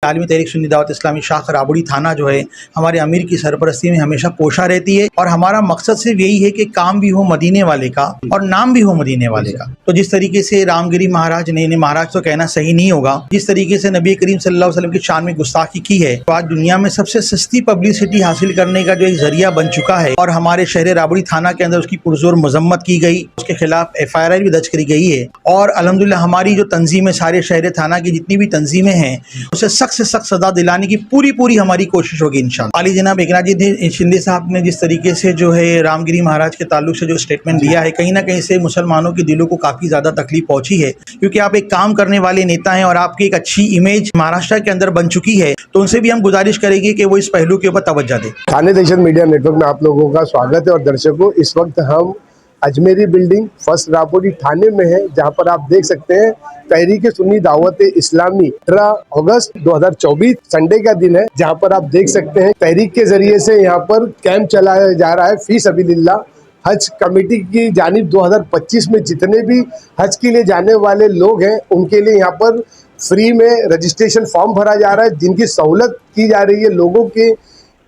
आलमी तहरीक सुन्नी दावत इस्लामी शाख राबड़ी थाना जो है हमारे अमीर की सरपरस्ती में हमेशा कोशा रहती है और हमारा मकसद सिर्फ यही है कि काम भी हो मदीने वाले का और नाम भी हो मदीने वाले का। तो जिस तरीके से रामगिरी महाराज ने महाराज तो कहना सही नहीं होगा, जिस तरीके से नबी करीम सल्लल्लाहु अलैहि वसल्लम की शान में गुस्ताखी की है, तो आज दुनिया में सबसे सस्ती पब्लिसिटी हासिल करने का जो एक जरिया बन चुका है और हमारे शहर राबड़ी थाना के अंदर उसकी पुरजोर मजम्मत की गई, उसके खिलाफ FIR भी दर्ज करी गई है। और अल्हम्दुलिल्लाह हमारी जो तंजीमें, सारे शहर थाना की जितनी भी तंजीमें हैं, उसे सख्त से सख्त सजा दिलाने की पूरी हमारी कोशिश होगी इंशाअल्लाह। आली जनाब एकनाथ शिंदे साहब ने जिस तरीके से जो है रामगिरी महाराज के ताल्लुक से जो स्टेटमेंट दिया है, कहीं ना कहीं से मुसलमानों के दिलों को काफ़ी ज़्यादा तकलीफ पहुंची है, क्योंकि आप एक काम करने वाले नेता हैं और आपकी एक अच्छी इमेज महाराष्ट्र के अंदर बन चुकी है। तो उनसे भी हम गुजारिश करेंगे कि वो इस पहलू के ऊपर तवज्जो दें। थाने दहशत मीडिया नेटवर्क में आप लोगों का स्वागत है। और दर्शकों, इस वक्त हम अजमेरी बिल्डिंग फर्स्ट राबड़ी थाने में है, जहां पर आप देख सकते हैं तहरीक सुन्नी दावत इस्लामी 18 अगस्त 2024 संडे का दिन है, जहां पर आप देख सकते हैं तहरीक के जरिए से यहाँ पर कैंप चलाया जा रहा है फी सबीलिल्लाह। हज कमेटी की जानिब 2025 में जितने भी हज के लिए जाने वाले लोग हैं उनके लिए यहाँ पर फ्री में रजिस्ट्रेशन फॉर्म भरा जा रहा है, जिनकी सहूलत की जा रही है लोगों के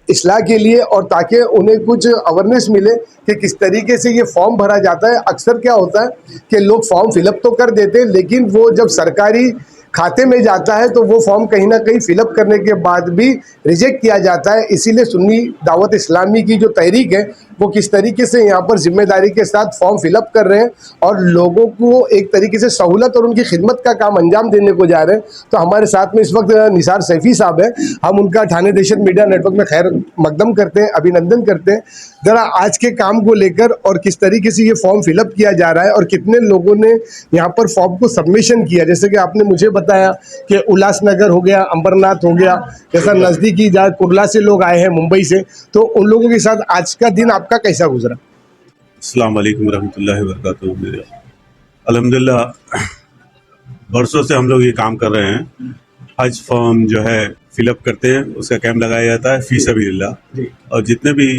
इस्लाह के लिए, और ताकि उन्हें कुछ अवेयरनेस मिले कि किस तरीके से ये फॉर्म भरा जाता है। अक्सर क्या होता है कि लोग फॉर्म फिलअप तो कर देते हैं, लेकिन वो जब सरकारी खाते में जाता है तो वो फॉर्म कहीं ना कहीं फिलअप करने के बाद भी रिजेक्ट किया जाता है। इसीलिए सुन्नी दावत इस्लामी की जो तहरीक है वो किस तरीके से यहाँ पर जिम्मेदारी के साथ फॉर्म फिलअप कर रहे हैं और लोगों को एक तरीके से सहूलत और उनकी खिदमत का काम अंजाम देने को जा रहे हैं। तो हमारे साथ में इस वक्त निसार सैफी साहब हैं, हम उनका थाने दहशत मीडिया नेटवर्क में खैर मकदम करते हैं, अभिनंदन करते हैं। ज़रा आज के काम को लेकर और किस तरीके से ये फॉर्म फिलअप किया जा रहा है और कितने लोगों ने यहाँ पर फॉर्म को सबमिशन किया, जैसे कि आपने मुझे बताया कि उल्लासनगर हो गया, अंबरनाथ हो गया, जैसा नज़दीकी जहाँ कुर्ला से लोग आए हैं मुंबई से, तो उन लोगों के साथ आज का दिन आपका कैसा गुजरा? अस्सलाम वालेकुम रहमतुल्लाहि व बरकातुहू। अल्हम्दुलिल्लाह बरसों से हम लोग ये काम कर रहे हैं। हज फॉर्म जो है फिलअप करते हैं, उसका कैंप लगाया जाता है फी सबीलिल्लाह, और जितने भी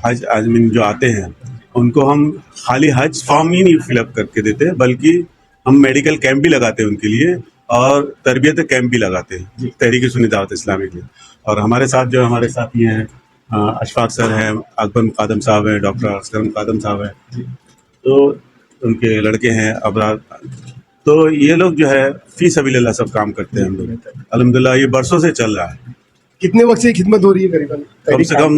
हज आज़मीन जो आते हैं उनको हम खाली हज फॉर्म ही नहीं फिलअप करके देते, बल्कि हम मेडिकल कैंप भी लगाते हैं उनके लिए और तरबियत कैंप भी लगाते हैं तहरीक सुन्नी दावत इस्लामी के लिए। और हमारे साथ जो हमारे साथी हैं अशफाक सर हैं, अकबर मुकादम साहब हैं, डॉक्टर असगर मुकादम साहब हैं, तो उनके लड़के हैं अबरार, तो ये लोग जो है फी सबीलिल्लाह सब काम करते हैं हम लोग। अल्हम्दुलिल्लाह ये बरसों से चल रहा है। कितने वक्त से खिदमत हो रही है करीबन? कम से कम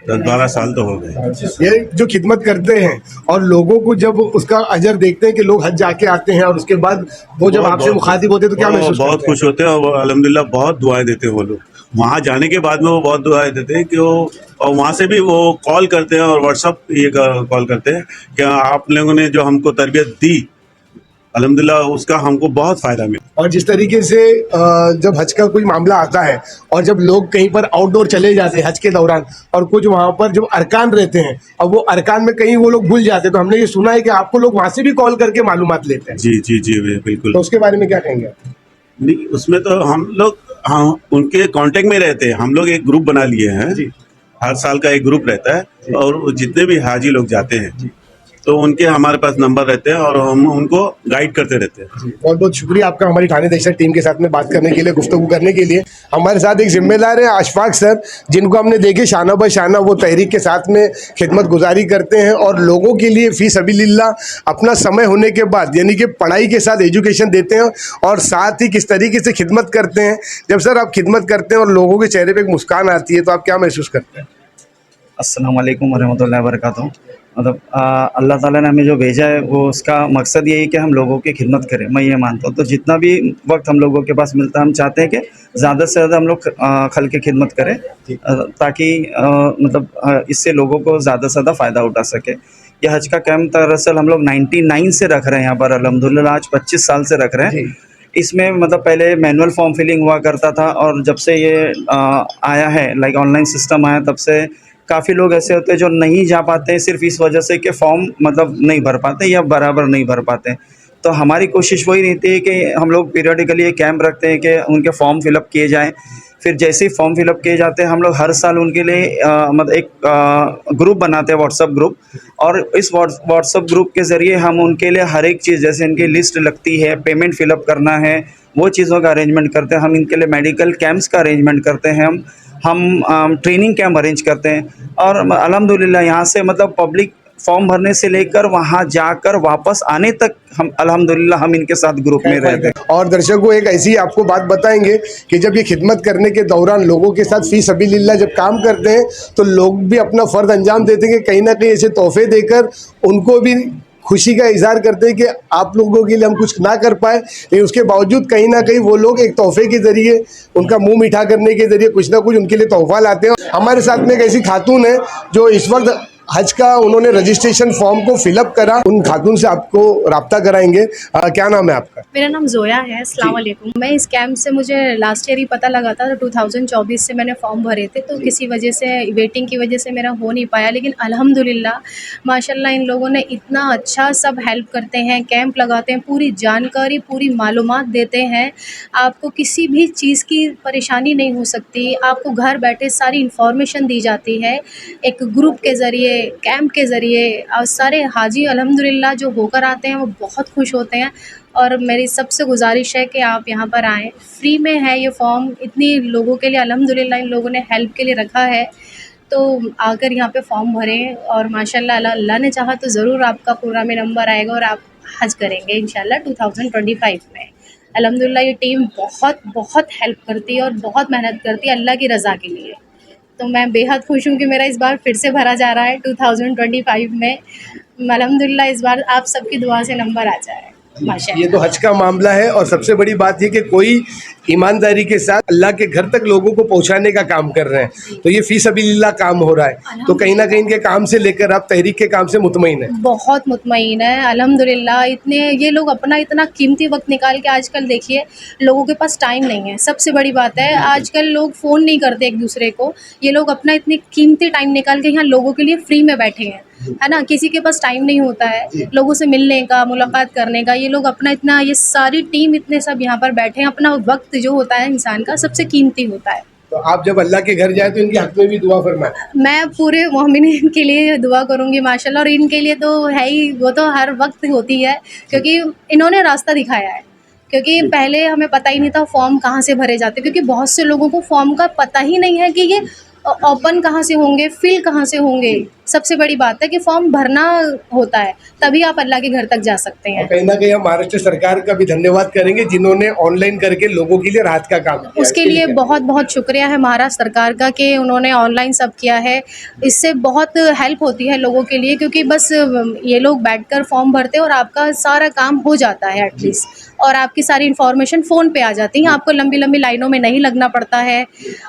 10-12 साल तो हो गए। ये जो खिदमत करते हैं और लोगों को जब उसका अजर देखते हैं कि लोग हज जाके आते हैं और उसके बाद वो जब आपसे मुखातिब होते हैं तो क्या महसूस करते हैं? बहुत खुश होते हैं और अल्हम्दुलिल्लाह बहुत दुआएं देते हैं वो लोग। वहाँ जाने के बाद में वो बहुत दुआएं देते हैं कि वो, और वहाँ से भी वो कॉल करते हैं और व्हाट्सअप ये कॉल करते हैं कि आप लोगों ने जो हमको तरबियत दी, अल्हम्दुलिल्लाह उसका हमको बहुत फ़ायदा मिला। और जिस तरीके से जब हज का कोई मामला आता है और जब लोग कहीं पर आउटडोर चले जाते हैं हज के दौरान और कुछ वहाँ पर जो अरकान रहते हैं और वो अरकान में कहीं वो लोग भूल जाते हैं, तो हमने ये सुना है कि आपको लोग वहाँ से भी कॉल करके मालूमात लेते हैं। जी जी जी बिल्कुल। तो उसके बारे में क्या कहेंगे? नहीं, उसमें तो हम लोग उनके कांटेक्ट में रहते हैं। हम लोग एक ग्रुप बना लिए हैं, हर साल का एक ग्रुप रहता है और जितने भी हाजी लोग जाते हैं तो उनके हमारे पास नंबर रहते हैं और हम उनको गाइड करते रहते हैं। बहुत बहुत शुक्रिया आपका हमारी थाने दहशत टीम के साथ में बात करने के लिए, गुफ्तगू करने के लिए। हमारे साथ एक जिम्मेदार है अशफाक सर, जिनको हमने देखे शाना ब शाना वो तहरीक के साथ में खिदमत गुजारी करते हैं और लोगों के लिए फ़ी सबीलिल्लाह अपना समय होने के बाद यानी कि पढ़ाई के साथ एजुकेशन देते हैं और साथ ही किस तरीके से खिदमत करते हैं। जब सर आप खिदमत करते हैं और लोगों के चेहरे पर एक मुस्कान आती है तो आप क्या महसूस करते हैं? अस्सलाम वालेकुम रहमतुल्लाहि व बरकातुहू। मतलब अल्लाह ताला ने हमें जो भेजा है वो उसका मकसद यही है कि हम लोगों की खिदमत करें। मैं ये मानता हूँ, तो जितना भी वक्त हम लोगों के पास मिलता है हम चाहते हैं कि ज़्यादा से ज़्यादा हम लोग खल की खिदमत करें ताकि मतलब इससे लोगों को ज़्यादा से ज़्यादा फ़ायदा उठा सके। ये हज का कैंप दरअसल हम लोग 99 से रख रहे हैं यहाँ पर, अल्हम्दुलिल्लाह आज 25 साल से रख रहे हैं। इसमें मतलब पहले मैनुअल फॉर्म फिलिंग हुआ करता था और जब से ये आया है लाइक ऑनलाइन सिस्टम आया, तब से काफ़ी लोग ऐसे होते हैं जो नहीं जा पाते हैं सिर्फ इस वजह से कि फॉर्म मतलब नहीं भर पाते या बराबर नहीं भर पाते। तो हमारी कोशिश वही रहती है कि हम लोग पीरियडिकली ये कैंप रखते हैं कि उनके फॉर्म फिलअप किए जाएँ। फिर जैसे ही फॉर्म फिलअप किए जाते हैं हम लोग हर साल उनके लिए मतलब एक ग्रुप बनाते हैं, व्हाट्सअप ग्रुप, और इस व्हाट्सअप ग्रुप के ज़रिए हम उनके लिए हर एक चीज़, जैसे इनकी लिस्ट लगती है, पेमेंट फिलअप करना है, वो चीज़ों का अरेंजमेंट करते हैं। हम इनके लिए मेडिकल कैंप्स का अरेंजमेंट करते हैं, हम ट्रेनिंग कैंप अरेंज करते हैं। और अल्हम्दुलिल्लाह यहाँ से मतलब पब्लिक फॉर्म भरने से लेकर वहाँ जाकर वापस आने तक हम अल्हम्दुलिल्लाह हम इनके साथ ग्रुप में रहते हैं। और दर्शकों एक ऐसी आपको बात बताएंगे कि जब ये खिदमत करने के दौरान लोगों के साथ फी सबीलिल्लाह जब काम करते हैं तो लोग भी अपना फ़र्ज अंजाम देते हैं कि कहीं ना कहीं ऐसे तोहफे देकर उनको भी खुशी का इजहार करते हैं कि आप लोगों के लिए हम कुछ ना कर पाए, लेकिन उसके बावजूद कहीं ना कहीं वो लोग एक तोहफे के ज़रिए, उनका मुंह मीठा करने के ज़रिए कुछ ना कुछ उनके लिए तोहफा लाते हैं। हमारे साथ में एक ऐसी खातून है जो इस वक्त हज का उन्होंने रजिस्ट्रेशन फॉर्म को फिलअप करा, उन खातून से आपको राब्ता कराएंगे। क्या नाम है आपका? मेरा नाम जोया है। अस्सलाम वालेकुम। मैं इस कैंप से, मुझे लास्ट ईयर ही पता लगा था, 2024 से मैंने फॉर्म भरे थे, तो किसी वजह से वेटिंग की वजह से मेरा हो नहीं पाया, लेकिन अल्हम्दुलिल्लाह माशाल्लाह इन लोगों ने इतना अच्छा सब हेल्प करते हैं, कैंप लगाते हैं, पूरी जानकारी, पूरी मालूमात देते हैं, आपको किसी भी चीज़ की परेशानी नहीं हो सकती, आपको घर बैठे सारी इन्फॉर्मेशन दी जाती है एक ग्रुप के ज़रिए, कैंप के ज़रिए। और सारे हाजी अल्हम्दुलिल्लाह जो होकर आते हैं वो बहुत खुश होते हैं। और मेरी सबसे गुजारिश है कि आप यहाँ पर आएँ, फ्री में है ये फॉर्म, इतनी लोगों के लिए अल्हम्दुलिल्लाह इन लोगों ने हेल्प के लिए रखा है, तो आकर यहाँ पे फॉर्म भरें और माशाल्लाह अल्लाह ने चाहा तो ज़रूर आपका प्रोग्राम में नंबर आएगा और आप हज करेंगे इंशाल्लाह 2025 में। अल्हम्दुलिल्लाह ये टीम बहुत बहुत हेल्प करती है और बहुत मेहनत करती है अल्लाह की रज़ा के लिए। तो मैं बेहद खुश हूँ कि मेरा इस बार फिर से भरा जा रहा है 2025 में। अल्हम्दुलिल्लाह इस बार आप सबकी दुआ से नंबर आ जाए माशाल्लाह। ये तो हज का मामला है और सबसे बड़ी बात ये कि कोई ईमानदारी के साथ अल्लाह के घर तक लोगों को पहुंचाने का काम कर रहे हैं, तो ये फी सबीलिल्लाह काम हो रहा है, तो कहीं ना कहीं इनके काम से लेकर आप तहरीक के काम से मुतमईन है? बहुत मुतमईन है अल्हम्दुलिल्लाह। इतने ये लोग अपना इतना कीमती वक्त निकाल के, आजकल देखिए लोगों के पास टाइम नहीं है, सबसे बड़ी बात है आजकल लोग फ़ोन नहीं करते एक दूसरे को, ये लोग अपना इतने कीमती टाइम निकाल के यहाँ लोगों के लिए फ्री में बैठे हैं, है ना। किसी के पास टाइम नहीं होता है लोगों से मिलने का, मुलाकात करने का, ये लोग अपना इतना, ये सारी टीम इतने सब यहाँ पर बैठे हैं, अपना वक्त जो होता है इंसान का सबसे कीमती होता है। तो आप जब अल्लाह के घर जाए तो इनके हक में भी दुआ फरमाएं। मैं पूरे मोमिनीन के लिए दुआ करूँगी माशाल्लाह, और इनके लिए तो है ही, वो तो हर वक्त होती है क्योंकि इन्होंने रास्ता दिखाया है। क्योंकि पहले हमें पता ही नहीं था फॉर्म कहाँ से भरे जाते, क्योंकि बहुत से लोगों को फॉर्म का पता ही नहीं है कि ये ओपन कहाँ से होंगे, फिल कहाँ से होंगे। सबसे बड़ी बात है कि फॉर्म भरना होता है, तभी आप अल्लाह के घर तक जा सकते हैं। कहीं ना कहीं हम महाराष्ट्र सरकार का भी धन्यवाद करेंगे जिन्होंने ऑनलाइन करके लोगों के लिए राहत का काम किया। उसके लिए बहुत बहुत शुक्रिया है महाराष्ट्र सरकार का कि उन्होंने ऑनलाइन सब किया है। इससे बहुत हेल्प होती है लोगों के लिए, क्योंकि बस ये लोग बैठकर फॉर्म भरते हैं और आपका सारा काम हो जाता है एटलीस्ट, और आपकी सारी इन्फॉर्मेशन फ़ोन पे आ जाती है, आपको लंबी लंबी लाइनों में नहीं लगना पड़ता है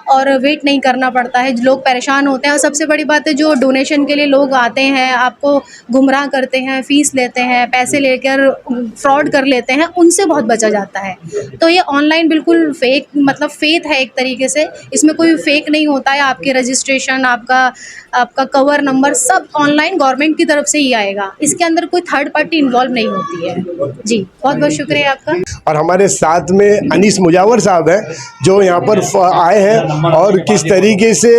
और वेट नहीं करना पड़ता है। लोग परेशान होते हैं, और सबसे बड़ी बात है जो डोनेशन के लिए लोग आते हैं, आपको गुमराह करते हैं, फ़ीस लेते हैं, पैसे लेकर फ्रॉड कर लेते हैं, उनसे बहुत बचा जाता है। तो ये ऑनलाइन बिल्कुल फेक, मतलब फेथ है एक तरीके से, इसमें कोई फेक नहीं होता है। आपके रजिस्ट्रेशन, आपका कवर नंबर सब ऑनलाइन गवर्नमेंट की तरफ से ही आएगा, इसके अंदर कोई थर्ड पार्टी इन्वॉल्व नहीं होती है। जी बहुत बहुत शुक्रिया आपका। और हमारे साथ में अनीस मुजावर साहब हैं जो यहाँ पर आए हैं, और किस तरीके से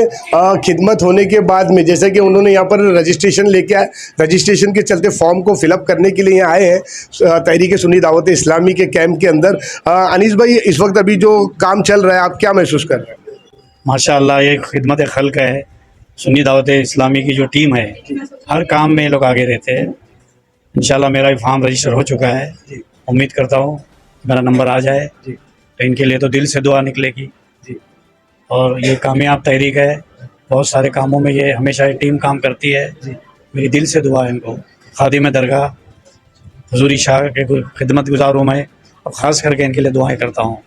खिदमत होने के बाद में, जैसे कि उन्होंने यहाँ पर रजिस्ट्रेशन लेके आए, रजिस्ट्रेशन के चलते फॉर्म को फिलअप करने के लिए यहाँ आए हैं तहरीक सुन्नी दावत इस्लामी के कैंप के अंदर। अनीस भाई, इस वक्त अभी जो काम चल रहा है आप क्या महसूस कर रहे हैं? माशाअल्लाह ये खिदमत खल्क है, सुन्नी दावत इस्लामी की जो टीम है हर काम में लोग आगे रहते हैं। इंशाल्लाह मेरा भी फॉर्म रजिस्टर हो चुका है, उम्मीद करता हूँ मेरा नंबर आ जाए, तो इनके लिए तो दिल से दुआ निकलेगी। और ये कामयाब तहरीक है, बहुत सारे कामों में ये हमेशा ये टीम काम करती है। मेरी दिल से दुआ है इनको, खादिम दरगाह हुजूरी शाह के खिदमत गुजार हूँ मैं, और ख़ास करके इनके लिए दुआएं करता हूँ।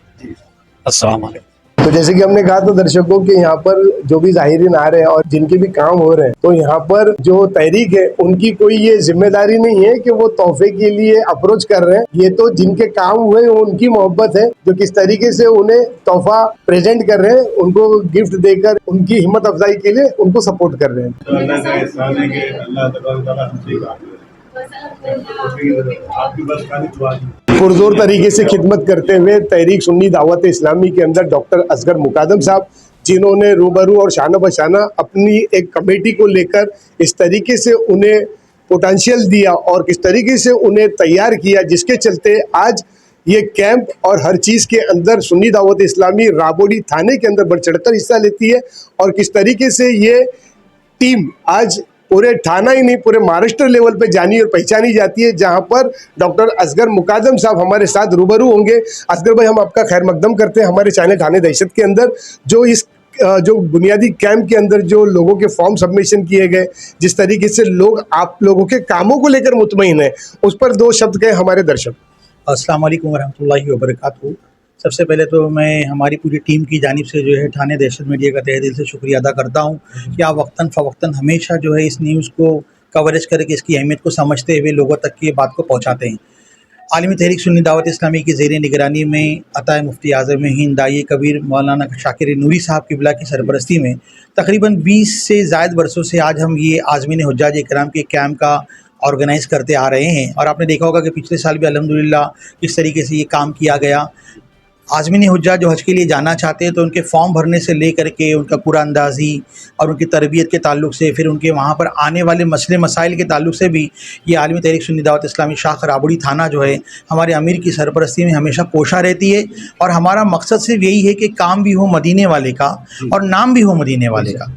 अस्सलाम वालेकुम। तो जैसे कि हमने कहा तो दर्शकों के यहाँ पर जो भी ज़ाहिरीन आ रहे हैं और जिनके भी काम हो रहे हैं, तो यहाँ पर जो तहरीक है उनकी कोई ये जिम्मेदारी नहीं है कि वो तोहफे के लिए अप्रोच कर रहे हैं। ये तो जिनके काम हुए उनकी मोहब्बत है, जो किस तरीके से उन्हें तोहफा प्रेजेंट कर रहे हैं, उनको गिफ्ट देकर उनकी हिम्मत अफजाई के लिए उनको सपोर्ट कर रहे हैं। पुरजोर तरीके से खिदमत करते हुए तहरीक सुन्नी दावत इस्लामी के अंदर डॉक्टर असगर मुकादम साहब, जिन्होंने रूबरू और शाना बशाना अपनी एक कमेटी को लेकर इस तरीके से उन्हें पोटेंशियल दिया और किस तरीके से उन्हें तैयार किया, जिसके चलते आज ये कैंप और हर चीज़ के अंदर सुन्नी दावत इस्लामी राबोडी थाने के अंदर बढ़ चढ़कर हिस्सा लेती है और किस तरीके से ये टीम आज पूरे थाना ही नहीं पूरे महाराष्ट्र लेवल पे जानी और पहचानी जाती है, जहां पर डॉक्टर असगर मुकादम साहब हमारे साथ रूबरू होंगे। असगर भाई, हम आपका खैर मकदम करते हैं हमारे चैनल थाने दहशत के अंदर। जो बुनियादी कैंप के अंदर जो लोगों के फॉर्म सबमिशन किए गए, जिस तरीके से लोग आप लोगों के कामों को लेकर मुतमईन है, उस पर दो शब्द कहें हमारे दर्शक। अस्सलाम वालेकुम वरहमतुल्लाहि वबरकातुहू। सबसे पहले तो मैं हमारी पूरी टीम की जानिब से जो है थाने दहशत मीडिया का तहे दिल से शुक्रिया अदा करता हूँ कि आप वक्तन फ़वक्तन हमेशा जो है इस न्यूज़ को कवरेज करके इसकी अहमियत को समझते हुए लोगों तक की बात को पहुँचाते हैं। आलमी तहरीक सुन्नी दावत इस्लामी की ज़ेर निगरानी में अता मुफ्ती आज़म हिंद दाई कबीर मौलाना शाकिर नूरी साहब किबला की सरपरस्ती में तकरीबन 20 से ज़ायद बरसों से आज हम ये आज़मीन हुज्जाज इकराम के कैंप का ऑर्गेनाइज़ करते आ रहे हैं। और आपने देखा होगा कि पिछले साल भी अल्हम्दुलिल्लाह किस तरीके से ये काम किया गया। आज़मीन हुज्जाज जो हज के लिए जाना चाहते हैं तो उनके फॉर्म भरने से ले करके उनका पूरा अंदाज़ी और उनकी तरबियत के ताल्लुक से, फिर उनके वहाँ पर आने वाले मसले मसाइल के ताल्लुक से भी ये आलमी तहरीक सुन्नी दावत इस्लामी शाख राबोडी थाना जो है हमारे अमीर की सरपरस्ती में हमेशा कोशा रहती है। और हमारा मकसद सिर्फ यही है कि काम भी हो मदीने वाले का और नाम भी हो मदीने वाले का।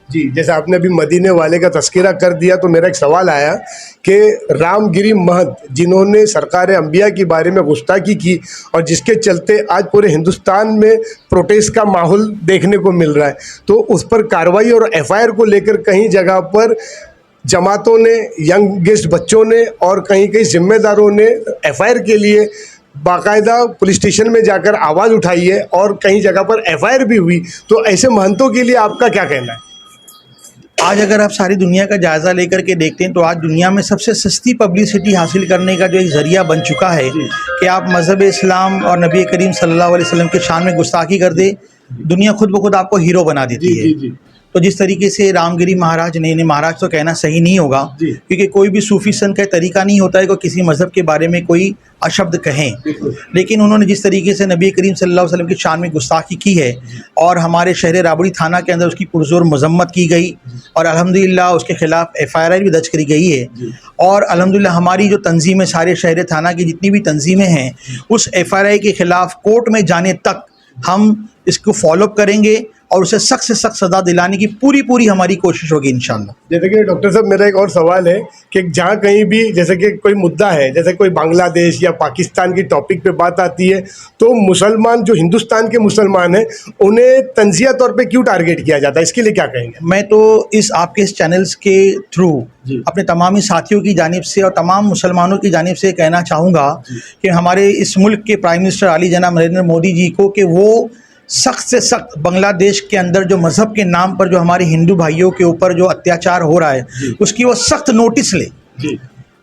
जी, जैसे आपने अभी मदीने वाले का तस्करा कर दिया तो मेरा एक सवाल आया कि रामगिरी महंत, जिन्होंने सरकार अंबिया के बारे में गुस्ताखी की और जिसके चलते आज पूरे हिंदुस्तान में प्रोटेस्ट का माहौल देखने को मिल रहा है, तो उस पर कार्रवाई और एफआईआर को लेकर कहीं जगह पर जमातों ने, यंगेस्ट बच्चों ने और कहीं कहीं जिम्मेदारों ने एफआईआर के लिए बाकायदा पुलिस स्टेशन में जाकर आवाज़ उठाई है और कहीं जगह पर एफआईआर भी हुई, तो ऐसे महंतों के लिए आपका क्या कहना है? आज अगर आप सारी दुनिया का जायज़ा लेकर के देखते हैं तो आज दुनिया में सबसे सस्ती पब्लिसिटी हासिल करने का जो एक ज़रिया बन चुका है कि आप मज़हब इस्लाम और नबी करीम सल्लल्लाहु अलैहि वसल्लम के शान में गुस्ताखी कर दे, दुनिया खुद ब खुद आपको हीरो बना देती है। तो जिस तरीके से रामगिरी महाराज ने महाराज तो कहना सही नहीं होगा, क्योंकि कोई भी सूफ़ी संत का तरीका नहीं होता है कि किसी मज़हब के बारे में कोई अशब्द कहें, लेकिन उन्होंने जिस तरीके से नबी करीम सल्लल्लाहु अलैहि वसल्लम की शान में गुस्ताखी की है और हमारे शहर राबड़ी थाना के अंदर उसकी पुरजोर मजम्मत की गई और अल्हम्दुलिल्लाह उसके ख़िलाफ़ एफआईआर भी दर्ज करी गई है। और अल्हम्दुलिल्लाह हमारी जो तंजीमें, सारे शहर थाना की जितनी भी तंजीमें हैं, उस एफआईआर के ख़िलाफ़ कोर्ट में जाने तक हम इसको फॉलोअप करेंगे और उसे सख्त से सख्त सज़ा दिलाने की पूरी हमारी कोशिश होगी इंशाअल्लाह। जैसे कि डॉक्टर साहब, मेरा एक और सवाल है कि जहाँ कहीं भी जैसे कि कोई मुद्दा है, जैसे कोई बांग्लादेश या पाकिस्तान की टॉपिक पे बात आती है, तो मुसलमान जो हिंदुस्तान के मुसलमान हैं उन्हें तंजिया तौर पे क्यों टारगेट किया जाता है, इसके लिए क्या कहेंगे? मैं तो आपके इस चैनल्स के थ्रू अपने तमामी साथियों की जानिब से और तमाम मुसलमानों की जानिब से कहना चाहूँगा कि हमारे इस मुल्क के प्राइम मिनिस्टर आली जनाब नरेंद्र मोदी जी को कि वो सख्त से सख्त बांग्लादेश के अंदर जो मज़हब के नाम पर जो हमारे हिंदू भाइयों के ऊपर जो अत्याचार हो रहा है उसकी वो सख्त नोटिस ले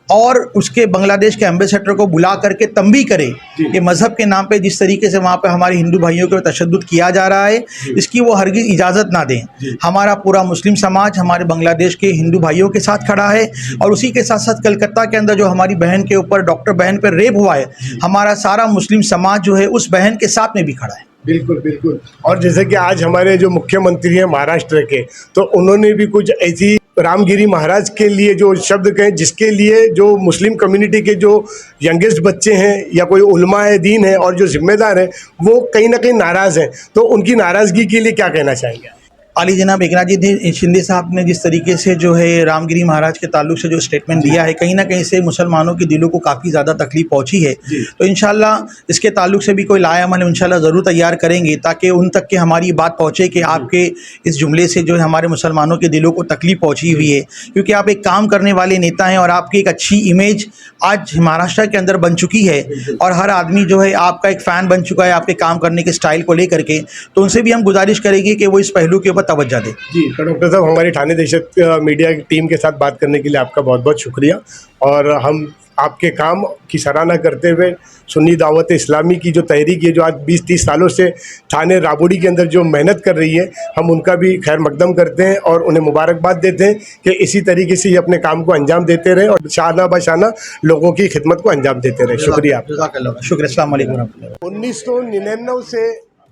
और उसके बांग्लादेश के एम्बेसडर को बुला करके तंबी करे कि मज़हब के नाम पे जिस तरीके से वहाँ पे हमारे हिंदू भाइयों के तशद्दुद किया जा रहा है, इसकी वो हरगिज़ इजाज़त ना दें। हमारा पूरा मुस्लिम समाज हमारे बांग्लादेश के हिंदू भाइयों के साथ खड़ा है और उसी के साथ साथ कलकत्ता के अंदर जो हमारी बहन के ऊपर डॉक्टर बहन पर रेप हुआ है, हमारा सारा मुस्लिम समाज जो है उस बहन के साथ में भी खड़ा है। बिल्कुल बिल्कुल। और जैसे कि आज हमारे जो मुख्यमंत्री हैं महाराष्ट्र के, तो उन्होंने भी कुछ ऐसी रामगिरी महाराज के लिए जो शब्द कहें जिसके लिए जो मुस्लिम कम्युनिटी के जो यंगेस्ट बच्चे हैं या कोई उलमाए दीन है और जो जिम्मेदार हैं वो कहीं ना कहीं नाराज़ हैं, तो उनकी नाराज़गी के लिए क्या कहना चाहेंगे? आली जनाब एकनाथ जी शिंदे साहब ने जिस तरीके से जो है रामगिरी महाराज के ताल्लुक से जो स्टेटमेंट दिया है, कहीं ना कहीं से मुसलमानों के दिलों को काफ़ी ज़्यादा तकलीफ पहुंची है। तो इंशाल्लाह इसके ताल्लुक से भी कोई लायामल इंशाल्लाह ज़रूर तैयार करेंगे ताकि उन तक के हमारी बात पहुँचे कि आपके इस जुमले से जो है हमारे मुसलमानों के दिलों को तकलीफ पहुँची हुई है, क्योंकि आप एक काम करने वाले नेता हैं और आपकी एक अच्छी इमेज आज महाराष्ट्र के अंदर बन चुकी है और हर आदमी जो है आपका एक फ़ैन बन चुका है आपके काम करने के स्टाइल को लेकर के। तो उनसे भी हम गुजारिश करेंगे कि वो इस पहलू के ऊपर तवज्जो दें। जी, तो डॉक्टर साहब, हमारी ठाणे दहशत मीडिया की टीम के साथ बात करने के लिए आपका बहुत बहुत शुक्रिया। और हम आपके काम की सराहना करते हुए सुन्नी दावत इस्लामी की जो तहरीक है, जो आज 20-30 सालों से ठाणे राबड़ी के अंदर जो मेहनत कर रही है, हम उनका भी खैर मकदम करते हैं और उन्हें मुबारकबाद देते हैं कि इसी तरीके से ये अपने काम को अंजाम देते रहें और शाना बशाना लोगों की खिदमत को अंजाम देते रहें। शुक्रिया आपका। जज़ाकल्लाह, शुक्रिया। अस्सलाम वालेकुम रहमतुल्लाह। 1999 से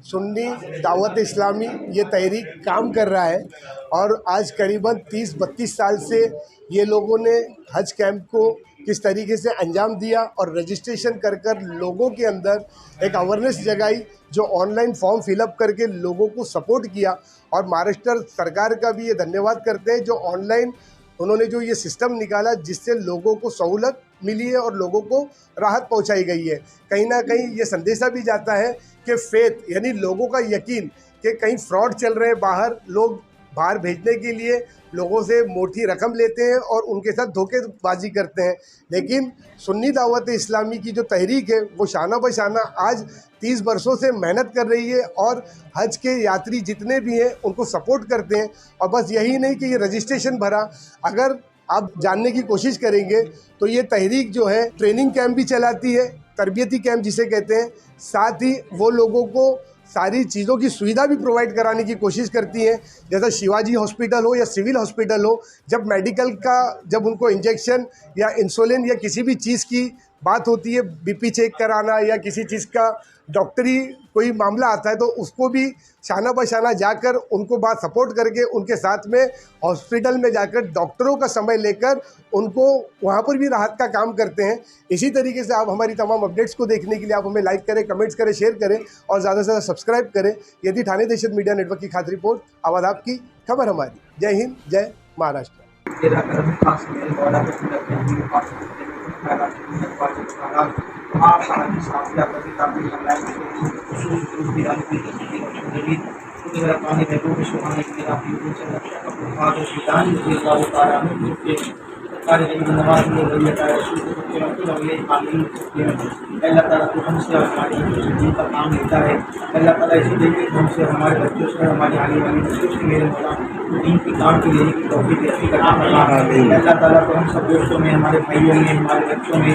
सुन्नी दावत इस्लामी ये तहरीक काम कर रहा है और आज करीबन 30-32 साल से ये लोगों ने हज कैंप को किस तरीके से अंजाम दिया और रजिस्ट्रेशन कर कर लोगों के अंदर एक अवेयरनेस जगाई, जो ऑनलाइन फॉर्म फिलअप करके लोगों को सपोर्ट किया। और महाराष्ट्र सरकार का भी ये धन्यवाद करते हैं, जो ऑनलाइन उन्होंने जो ये सिस्टम निकाला जिससे लोगों को सहूलत मिली है और लोगों को राहत पहुंचाई गई है। कहीं ना कहीं ये संदेशा भी जाता है कि फेथ यानी लोगों का यकीन कि कहीं फ्रॉड चल रहे हैं, बाहर लोग बाहर भेजने के लिए लोगों से मोटी रकम लेते हैं और उनके साथ धोखेबाजी करते हैं। लेकिन सुन्नी दावत इस्लामी की जो तहरीक है वो शाना बशाना आज 30 वर्षों से मेहनत कर रही है और हज के यात्री जितने भी हैं उनको सपोर्ट करते हैं। और बस यही नहीं कि ये रजिस्ट्रेशन भरा, अगर आप जानने की कोशिश करेंगे तो ये तहरीक जो है ट्रेनिंग कैंप भी चलाती है, तरबियती कैंप जिसे कहते हैं, साथ ही वो लोगों को सारी चीज़ों की सुविधा भी प्रोवाइड कराने की कोशिश करती हैं। जैसा शिवाजी हॉस्पिटल हो या सिविल हॉस्पिटल हो, जब मेडिकल का जब उनको इंजेक्शन या इंसुलिन या किसी भी चीज़ की बात होती है, बीपी चेक कराना या किसी चीज़ का डॉक्टरी कोई मामला आता है, तो उसको भी शाना बशाना जाकर उनको बात सपोर्ट करके उनके साथ में हॉस्पिटल में जाकर डॉक्टरों का समय लेकर उनको वहाँ पर भी राहत का काम करते हैं। इसी तरीके से आप हमारी तमाम अपडेट्स को देखने के लिए आप हमें लाइक करें, कमेंट्स करें, शेयर करें और ज़्यादा से ज़्यादा सब्सक्राइब करें। ये थी ठाणे दहशत मीडिया नेटवर्क की खास रिपोर्ट, आवाज़ आपकी, खबर हमारी। जय हिंद, जय महाराष्ट्र। अल्लाह ताला तो हमसे हमारी जिनका काम लेता है, अल्लाह ताला इसी तरीके से हमसे हमारे बच्चों से हमारी आने वाली नस्लों से मेरे मौला दीन की काम की लेने की तौफीक नसीब फरमा। अल्लाह ताला तो हम सब दोस्तों में, हमारे भाइयों में, हमारे बच्चों में,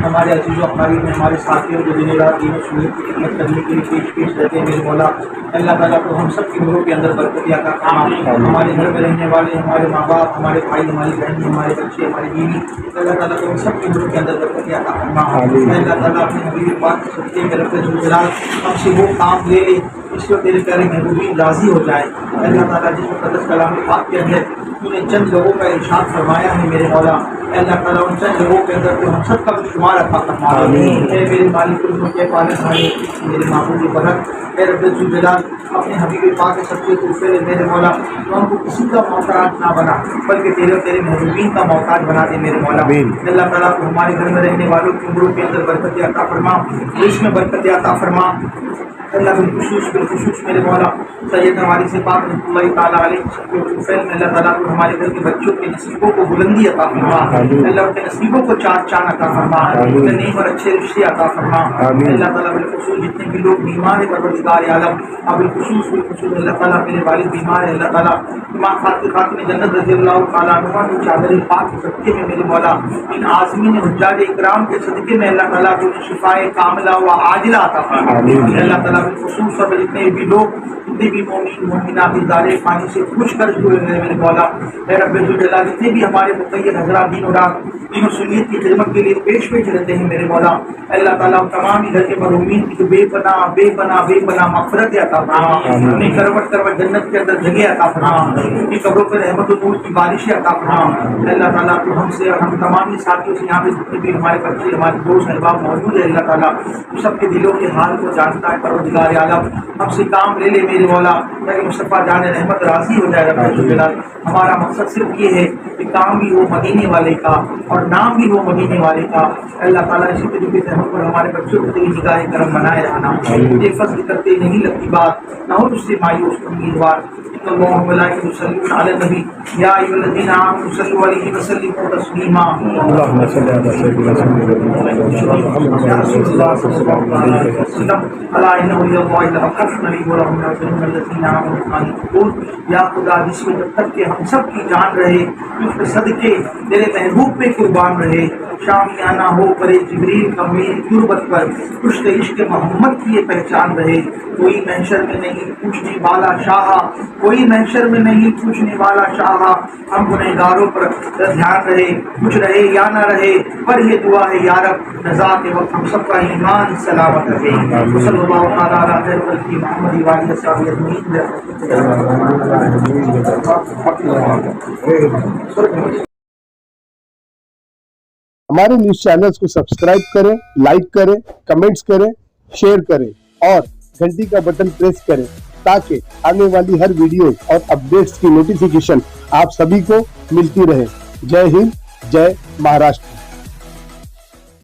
हमारे अजीज़ व अक़ारीब में, हमारे साथियों को दिन रात दीन सुन्नत की खिदमत करने के लिए पेश रहते हैं मेरे मौला। अल्लाह ताला तो हम सब के घरों के अंदर बरकत अता फरमा। हमारे घर में रहने वाले हमारे माँ बाप, हमारे भाई, हमारी बहन, हमारे बच्चे, हमारी बीवी, अल्लाह ताला तो हम सब के घरों के अंदर बरकत अता फरमा। अल्लाह ताला अपने हबीब पाक के सदक़े में रब्बुल जलाल हमसे वो काम ले ले इसको तेरे प्यारे महबूबीन राज़ी हो जाए। अल्लाह ताला जिस मुक़द्दस कलाम पाक के अंदर तूने चंद लोगों का इरशाद फरमाया है मेरे मौला, अल्लाह ताला उन चंद लोगों के अंदर तो हम सब का शुमार अता फरमा। मेरे मालिक के पालन वाले मेरे महबूब बरक रब्बुल जलाल अपने हबीब पाक के सदक़े को पहले मेरे मौला तो हमको किसी का मोहताज ना बना, बल्कि तेरे महबूबीन का मोहताज बना दे मेरे मौला। अल्लाह ताला को हमारे घर में रहने वालों की उम्रों के अंदर बरकत अता फरमा, इसमें बरकत अता फरमा। अल्लाह बिलखुसूस मेरे मौला सैयद हमारी से पाक रहमतुल्लाहि ताला अलैहि में अल्लाह ताला को हमारे घर के बच्चों के नसीबों को बुलंदी अता फरमा, अल्लाह उनके नसीबों को चार अता फरमा, उन्हें नेक और अच्छे रिश्ते अता फरमा। अल्लाह ताला बिलखुसूस जितने भी लोग बीमार है परवरदिगार आलम, अब बिलखुसूस अल्लाह ताला मेरे वालिद बीमार है, अल्लाह ताला इमाम खातिन जन्नत रज़ियल्लाहु ताला अन्हुमा की चादर पाक के सदक़े में मेरे मौला इन आज़मीन हुज्जाज इकराम के सदक़े में अल्लाह ताला को शिफाए कामिला व आजिला अता फरमा। अल्लाह ताला बिलखुसूस सब जितने भी लोग, जितने भी मोमिन मोमिनात दारे पानी से खुश कर हुए मेरे मौला रब्बुल जलाल, जितने भी हमारे मुक़य्यद हज़रात दिन और रात दीन सुन्नत की खिदमत के लिए पेश रहते हैं मेरे मौला, अल्लाह ताला तमाम इधर के महरूमीन की बेपनाह मग़फ़िरत अता फरमा, उन्हें करवट जन्नत के अंदर जगह अता फरमा, उनकी कब्रों पर रहमत व नूर की बारिशें अता फरमा। अल्लाह ताला तो हमसे और हम तमाम साथियों से यहाँ पे जितने भी हमारे बच्चे, हमारे दोस्त अहबाब मौजूद है, अल्लाह ताला सबके दिलों के हाल को जानता है परवरदिगार आलम, हमसे काम ले ले मेरे मौला ताकि मुस्तफ़ा जान रहमत राज़ी हो जाए रब्बुल जलाल। हमारा मकसद सिर्फ ये है कि काम भी हो मदीने वाले का और नाम भी हो मदीने वाले का। अल्लाह ताला इसी तरीके से हम और हमारे बच्चों को तेरी निगाह करम बनाए रहना। ये फज़्ल करते नहीं लगती बात, ना हो उससे मायूस उम्मीदवार। अल्लाहुम्मा मलाइकतहु युसल्लूना अलन नबी या अय्युहल्लज़ीना आमनू सल्लु अलैहि व सल्लिमू तस्लीमा। अल्लाहुम्मा सल्लि अला सय्यिदिना या रसूलल्लाह सल्लल्लाहु अलैहि वसल्लम अला इन्नहु यल्लाहु इला कफ़नली व लहुम यज़ुन्नुल्लज़ीना आमनू क़ानितून। या खुदा जिसमें जब तक के हम सब की जान रहे उसके सदके तेरे महबूब पे कुर्बान रहे। शामियाना हो करे जिब्रील का मेरी तुरबत पर पुश्त इश्क मोहम्मद की ये पहचान रहे। कोई महशर में नहीं पूछने वाला शाहा, कोई महशर में नहीं पूछने वाला शाहा। हम गुनहगारों पर ध्यान रहे, कुछ रहे या ना रहे, पर ये दुआ है या रब नज़ा के वक्त हम सबका ईमान सलामत रहे। सल्लल्लाहु अलैहि वसल्लम। हमारे न्यूज चैनल्स को सब्सक्राइब करें, लाइक करें, कमेंट्स करें, शेयर करें और घंटी का बटन प्रेस करें ताकि आने वाली हर वीडियो और अपडेट्स की नोटिफिकेशन आप सभी को मिलती रहे। जय हिंद, जय महाराष्ट्र।